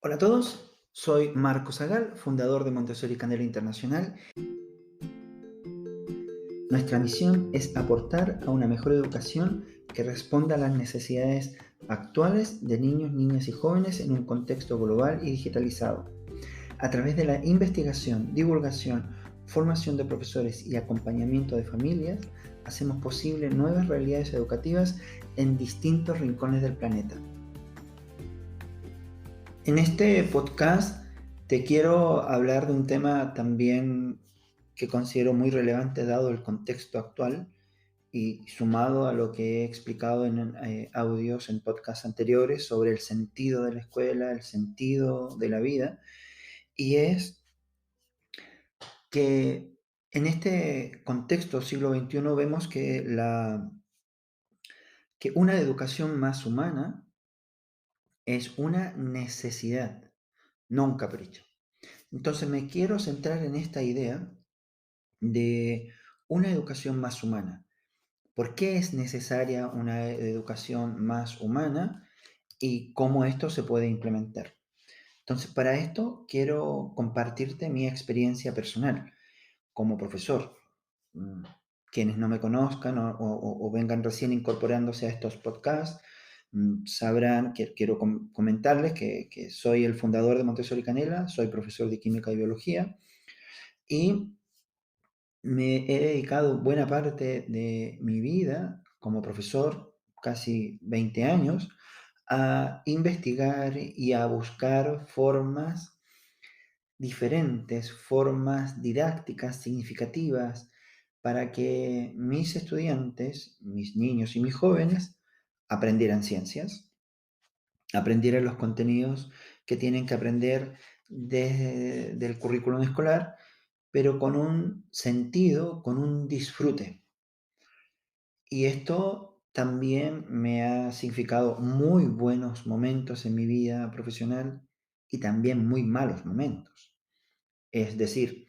Hola a todos, soy Marco Zagal, fundador de Montessori Candela Internacional. Nuestra misión es aportar a una mejor educación que responda a las necesidades actuales de niños, niñas y jóvenes en un contexto global y digitalizado. A través de la investigación, divulgación, formación de profesores y acompañamiento de familias, hacemos posible nuevas realidades educativas en distintos rincones del planeta. En este podcast te quiero hablar de un tema también que considero muy relevante dado el contexto actual y sumado a lo que he explicado en audios en podcasts anteriores sobre el sentido de la escuela, el sentido de la vida, y es que en este contexto siglo XXI vemos que una educación más humana es una necesidad, no un capricho. Entonces me quiero centrar en esta idea de una educación más humana. ¿Por qué es necesaria una educación más humana y cómo esto se puede implementar? Entonces, para esto quiero compartirte mi experiencia personal como profesor. Mm, Quienes no me conozcan o vengan recién incorporándose a estos podcasts, sabrán que quiero comentarles que soy el fundador de Montessori Canela, soy profesor de química y biología y me he dedicado buena parte de mi vida como profesor, casi 20 años, a investigar y a buscar formas diferentes, formas didácticas significativas para que mis estudiantes, mis niños y mis jóvenes aprendieran ciencias, aprendieran los contenidos que tienen que aprender desde el currículum escolar, pero con un sentido, con un disfrute. Y esto también me ha significado muy buenos momentos en mi vida profesional y también muy malos momentos. Es decir,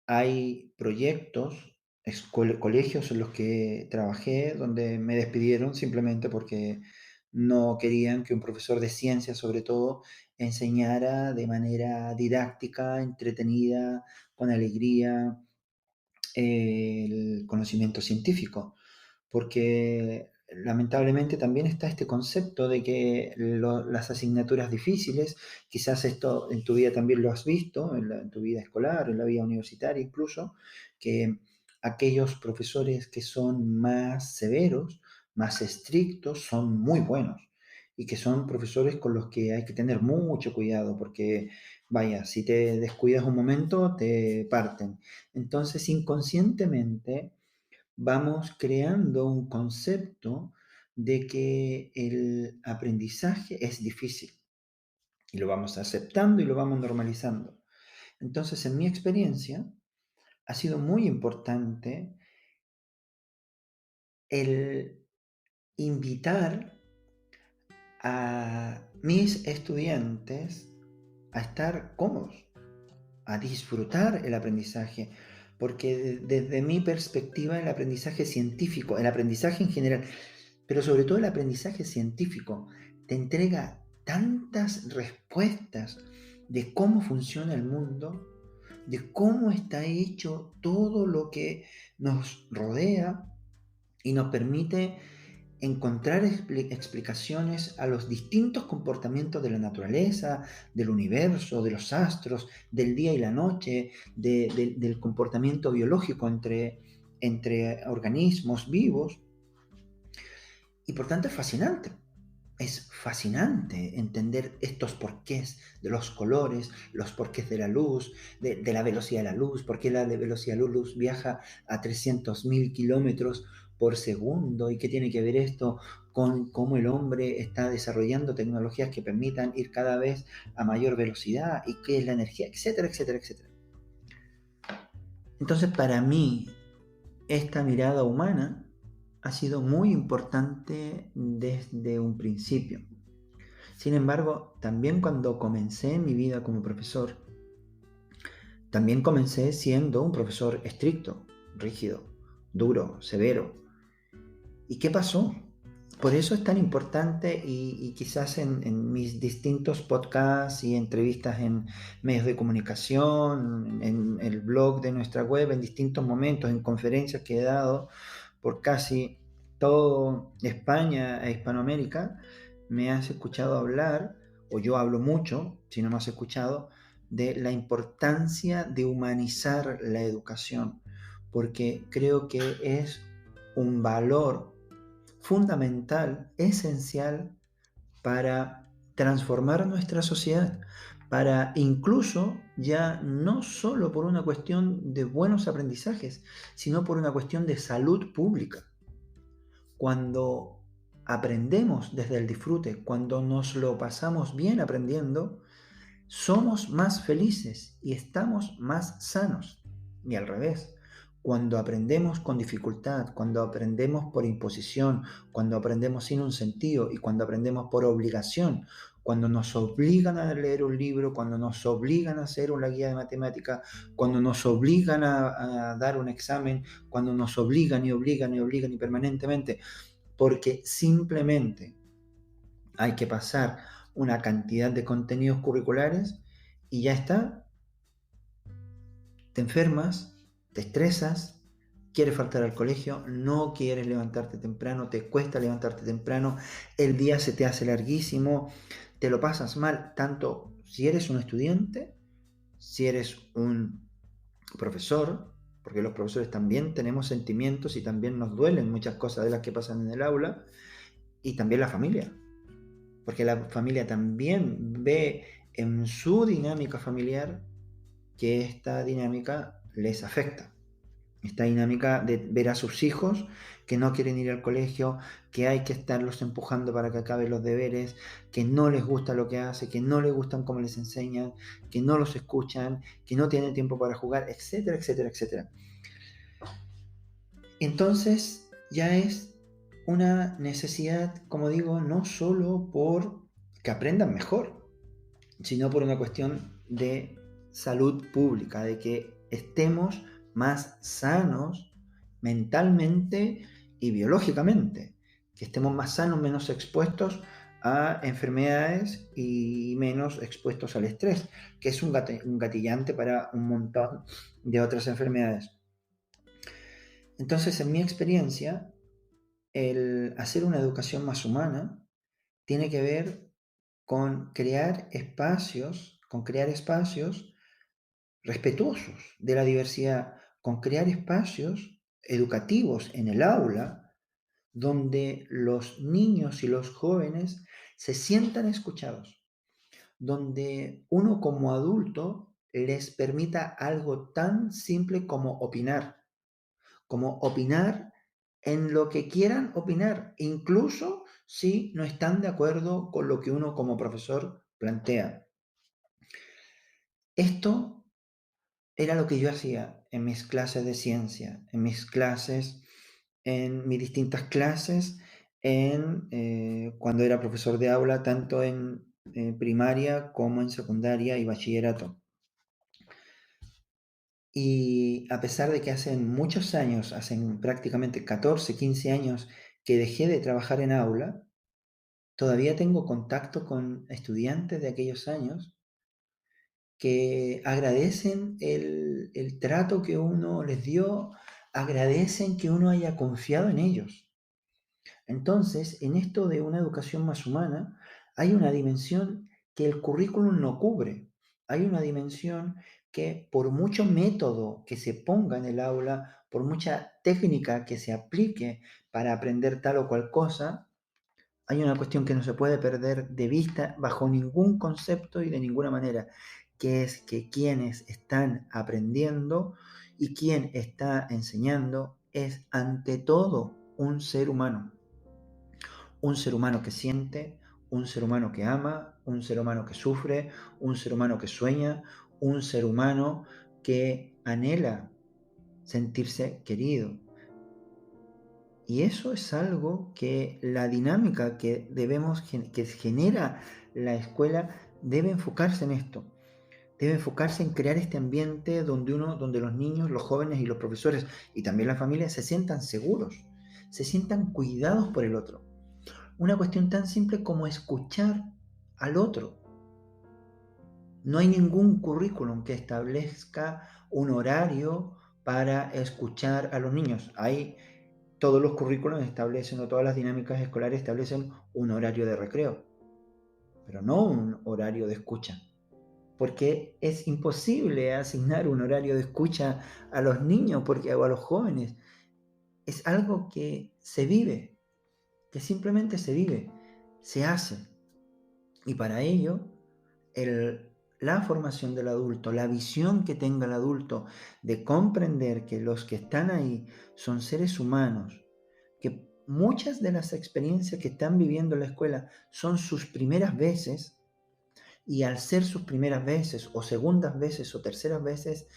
hay proyectos, colegios en los que trabajé donde me despidieron simplemente porque no querían que un profesor de ciencias, sobre todo, enseñara de manera didáctica, entretenida, con alegría, el conocimiento científico, porque lamentablemente también está este concepto de que las asignaturas difíciles, quizás esto en tu vida también lo has visto, en tu vida escolar, en la vida universitaria incluso, que aquellos profesores que son más severos, más estrictos, son muy buenos y que son profesores con los que hay que tener mucho cuidado porque, vaya, si te descuidas un momento, te parten. Entonces, inconscientemente, vamos creando un concepto de que el aprendizaje es difícil y lo vamos aceptando y lo vamos normalizando. Entonces, en mi experiencia, ha sido muy importante el invitar a mis estudiantes a estar cómodos, a disfrutar el aprendizaje, porque desde mi perspectiva el aprendizaje científico, el aprendizaje en general, pero sobre todo el aprendizaje científico, te entrega tantas respuestas de cómo funciona el mundo, de cómo está hecho todo lo que nos rodea y nos permite encontrar explicaciones a los distintos comportamientos de la naturaleza, del universo, de los astros, del día y la noche, del comportamiento biológico entre organismos vivos. Y por tanto es fascinante. Es fascinante entender estos porqués de los colores, los porqués de la luz, de la velocidad de la luz, por qué la velocidad de la luz viaja a 300.000 kilómetros por segundo y qué tiene que ver esto con cómo el hombre está desarrollando tecnologías que permitan ir cada vez a mayor velocidad y qué es la energía, etcétera, etcétera, etcétera. Entonces, para mí, esta mirada humana ha sido muy importante desde un principio. Sin embargo, también cuando comencé mi vida como profesor, también comencé siendo un profesor estricto, rígido, duro, severo. ¿Y qué pasó? Por eso es tan importante y quizás en mis distintos podcasts y entrevistas en medios de comunicación, en el blog de nuestra web, en distintos momentos, en conferencias que he dado por casi todo España e Hispanoamérica, me has escuchado hablar, o yo hablo mucho, si no me has escuchado, de la importancia de humanizar la educación, porque creo que es un valor fundamental, esencial para transformar nuestra sociedad, para incluso ya no solo por una cuestión de buenos aprendizajes, sino por una cuestión de salud pública. Cuando aprendemos desde el disfrute, cuando nos lo pasamos bien aprendiendo, somos más felices y estamos más sanos. Y al revés, cuando aprendemos con dificultad, cuando aprendemos por imposición, cuando aprendemos sin un sentido y cuando aprendemos por obligación, cuando nos obligan a leer un libro, cuando nos obligan a hacer una guía de matemática, cuando nos obligan a dar un examen, cuando nos obligan y obligan y obligan y permanentemente, porque simplemente hay que pasar una cantidad de contenidos curriculares y ya está. Te enfermas, te estresas, quieres faltar al colegio, no quieres levantarte temprano, te cuesta levantarte temprano, el día se te hace larguísimo, te lo pasas mal, tanto si eres un estudiante, si eres un profesor, porque los profesores también tenemos sentimientos y también nos duelen muchas cosas de las que pasan en el aula, y también la familia, porque la familia también ve en su dinámica familiar que esta dinámica les afecta. Esta dinámica de ver a sus hijos que no quieren ir al colegio, que hay que estarlos empujando para que acaben los deberes, que no les gusta lo que hace, que no les gustan cómo les enseñan, que no los escuchan, que no tienen tiempo para jugar, etcétera, etcétera, etcétera. Entonces ya es una necesidad, como digo, no solo por que aprendan mejor, sino por una cuestión de salud pública, de que estemos más sanos mentalmente y biológicamente, que estemos más sanos, menos expuestos a enfermedades y menos expuestos al estrés, que es un gatillante para un montón de otras enfermedades. Entonces, en mi experiencia, el hacer una educación más humana tiene que ver con crear espacios respetuosos de la diversidad, con crear espacios educativos en el aula donde los niños y los jóvenes se sientan escuchados, donde uno como adulto les permita algo tan simple como opinar en lo que quieran opinar, incluso si no están de acuerdo con lo que uno como profesor plantea. Esto era lo que yo hacía en mis clases de ciencia, en mis distintas clases, cuando era profesor de aula, tanto en primaria como en secundaria y bachillerato. Y a pesar de que hacen muchos años, hacen prácticamente 14, 15 años que dejé de trabajar en aula, todavía tengo contacto con estudiantes de aquellos años que agradecen el trato que uno les dio, agradecen que uno haya confiado en ellos. Entonces, en esto de una educación más humana, hay una dimensión que el currículum no cubre. Hay una dimensión que por mucho método que se ponga en el aula, por mucha técnica que se aplique para aprender tal o cual cosa, hay una cuestión que no se puede perder de vista bajo ningún concepto y de ninguna manera, que es que quienes están aprendiendo y quien está enseñando es ante todo un ser humano que siente, un ser humano que ama, un ser humano que sufre, un ser humano que sueña, un ser humano que anhela sentirse querido. Y eso es algo que la dinámica que genera la escuela debe enfocarse en esto. Debe enfocarse en crear este ambiente donde los niños, los jóvenes y los profesores y también la familia se sientan seguros, se sientan cuidados por el otro. una cuestión tan simple como escuchar al otro. No hay ningún currículum que establezca un horario para escuchar a los niños. Todos los currículums establecen, o todas las dinámicas escolares establecen un horario de recreo, pero no un horario de escucha, porque es imposible asignar un horario de escucha a los niños o a los jóvenes. Es algo que se vive, que simplemente se vive, se hace. Y para ello, la formación del adulto, la visión que tenga el adulto de comprender que los que están ahí son seres humanos, que muchas de las experiencias que están viviendo en la escuela son sus primeras veces, y al ser sus primeras veces o segundas veces o terceras veces,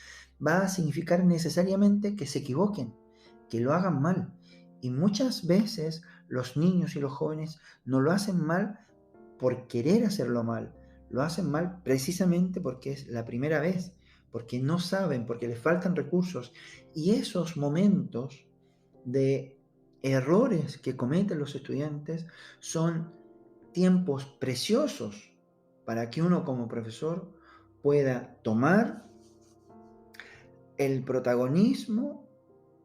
va a significar necesariamente que se equivoquen, que lo hagan mal. Y muchas veces los niños y los jóvenes no lo hacen mal por querer hacerlo mal, lo hacen mal precisamente porque es la primera vez, porque no saben, porque les faltan recursos. Y esos momentos de errores que cometen los estudiantes son tiempos preciosos para que uno como profesor pueda tomar el protagonismo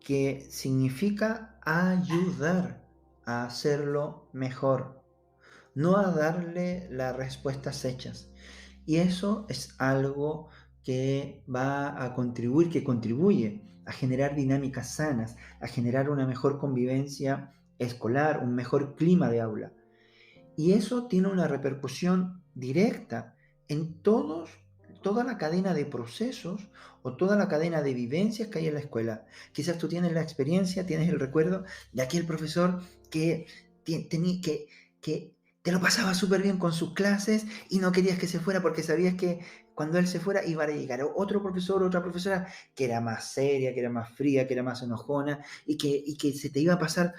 que significa ayudar a hacerlo mejor, no a darle las respuestas hechas. Y eso es algo que va a contribuir, que contribuye a generar dinámicas sanas, a generar una mejor convivencia escolar, un mejor clima de aula. Y eso tiene una repercusión directa en toda la cadena de procesos o toda la cadena de vivencias que hay en la escuela. Quizás tú tienes la experiencia, tienes el recuerdo de aquel profesor que, que te lo pasaba súper bien con sus clases y no querías que se fuera porque sabías que cuando él se fuera iba a llegar otro profesor, otra profesora que era más seria, que era más fría, que era más enojona y que se te iba a pasar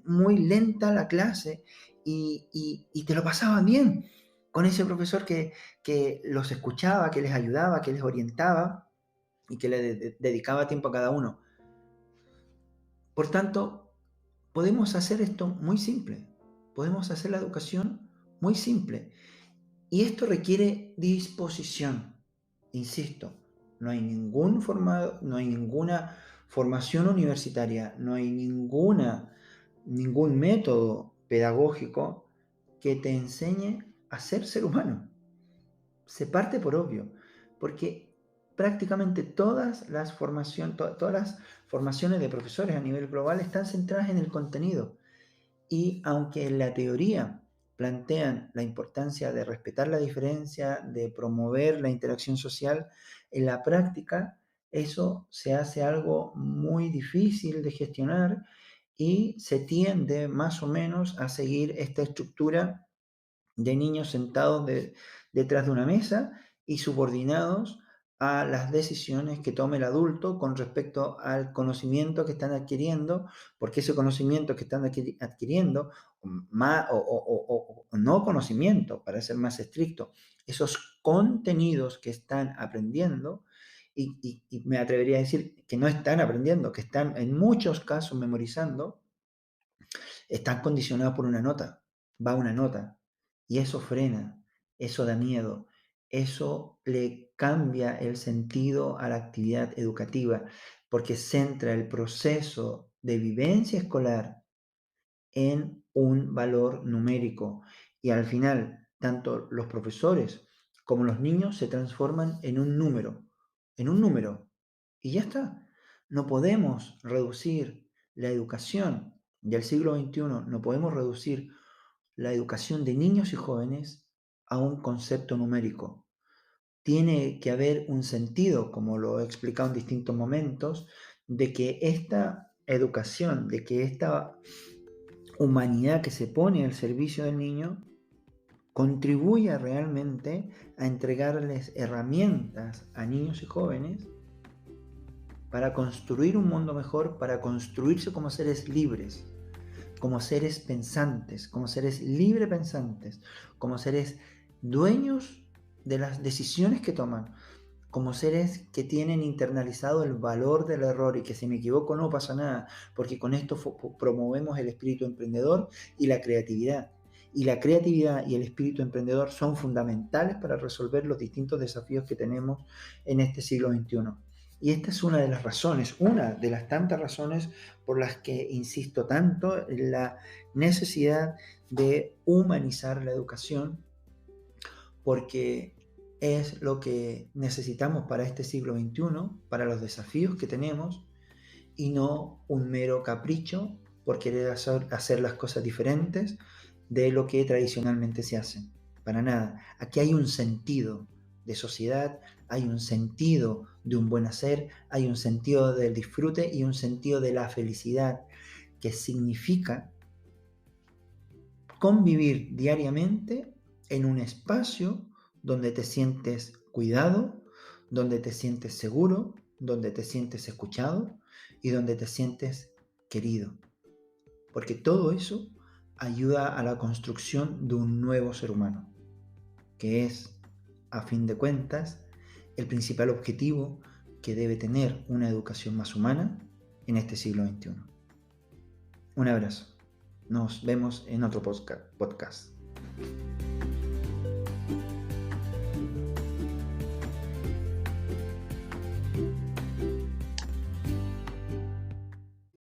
muy lenta la clase y te lo pasaban bien con ese profesor que los escuchaba, que les ayudaba, que les orientaba y que le dedicaba tiempo a cada uno. Por tanto, podemos hacer esto muy simple, podemos hacer la educación muy simple y esto requiere disposición. Insisto, no hay ninguna formación universitaria, no hay ningún método pedagógico que te enseñe a ser ser humano. Se parte por obvio, porque prácticamente todas las formaciones de profesores a nivel global están centradas en el contenido. Y aunque en la teoría plantean la importancia de respetar la diferencia, de promover la interacción social, en la práctica eso se hace algo muy difícil de gestionar y se tiende más o menos a seguir esta estructura de niños sentados detrás de una mesa y subordinados a las decisiones que tome el adulto con respecto al conocimiento que están adquiriendo, porque ese conocimiento que están adquiriendo, o no conocimiento, para ser más estricto, esos contenidos que están aprendiendo, y me atrevería a decir que no están aprendiendo, que están en muchos casos memorizando, están condicionados por una nota, va una nota, y eso frena, eso da miedo, eso le cambia el sentido a la actividad educativa, porque centra el proceso de vivencia escolar en un valor numérico. Y al final, tanto los profesores como los niños se transforman en un número. Y ya está. No podemos reducir la educación del siglo XXI, no podemos reducir la educación de niños y jóvenes a un concepto numérico. Tiene que haber un sentido, como lo he explicado en distintos momentos, de que esta educación, de que esta humanidad que se pone al servicio del niño contribuya realmente a entregarles herramientas a niños y jóvenes para construir un mundo mejor, para construirse como seres libres, como seres pensantes, como seres libre pensantes, como seres dueños de las decisiones que toman, como seres que tienen internalizado el valor del error y que si me equivoco no pasa nada, porque con esto promovemos el espíritu emprendedor y la creatividad. y la creatividad y el espíritu emprendedor son fundamentales para resolver los distintos desafíos que tenemos en este siglo XXI. Y esta es una de las razones, una de las tantas razones por las que insisto tanto en la necesidad de humanizar la educación, porque es lo que necesitamos para este siglo XXI, para los desafíos que tenemos, y no un mero capricho por querer hacer las cosas diferentes de lo que tradicionalmente se hace. Para nada. Aquí hay un sentido de sociedad, hay un sentido de un buen hacer, hay un sentido del disfrute y un sentido de la felicidad, que significa convivir diariamente en un espacio donde te sientes cuidado, donde te sientes seguro, donde te sientes escuchado y donde te sientes querido. Porque todo eso ayuda a la construcción de un nuevo ser humano, que es, a fin de cuentas, el principal objetivo que debe tener una educación más humana en este siglo XXI. Un abrazo. Nos vemos en otro podcast.